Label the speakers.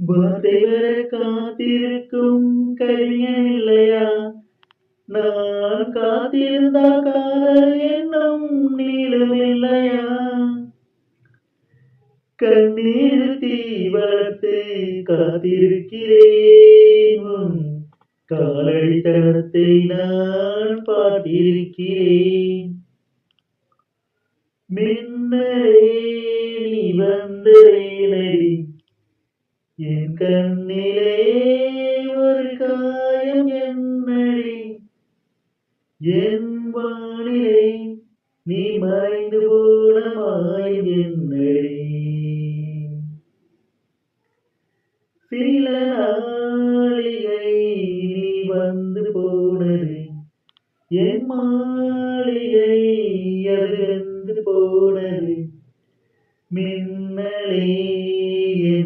Speaker 1: வார்த்தை வர காத்திருக்கும் கவிஞன் இல்லையா? நான் காத்திருந்தா காதல் என்னும் நீளும் இல்லையா? கண்ணீர் தீ வளர்த்து காத்திருக்கிறேன், உன் காலடி தடத்தை நான் பார்த்திருக்கிறேன். மின்னலே நீ வந்ததேனடி, என் கண்ணிலே ஒரு காயம் என்னடி, என் வானிலே நீ மறைந்து போன மாயம் என்னடி. சில நாளிகை நீ வந்து போனது என்